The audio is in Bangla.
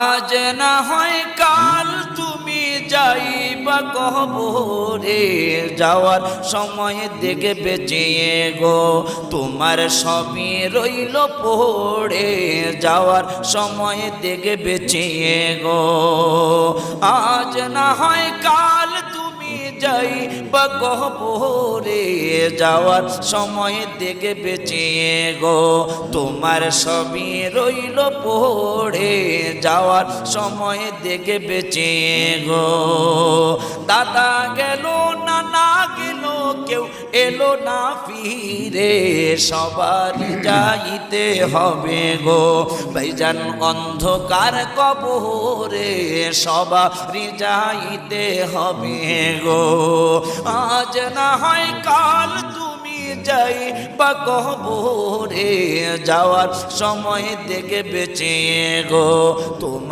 আজ না হয় কাল তুমি যাইবা কবরে, যাওয়ার সময় দেখে বেঁচিয়ে গো তোমার সবই রইল পড়ে, যাওয়ার সময় দেখে বেঁচিয়ে গো। আজ না হয় কাল তুমি যাইবা কবরে, যাওয়ার সময় দেখে বেঁচিয়ে গো তোমার সবই রইল পড়ে, যাওয়ার সময় দেখে বেঁচিয়ে গো। দাদা গেল নানা গেল কেউ এলো না ফিরে, সবার যাইতে হবে গো ভাইজান অন্ধকার কবরে, সবার যাইতে হবে গো। আজ না হয় কাল তুমি যাইবা কবরে, যাওয়ার সময় দেখে বেঁচিয়ে গো তোমার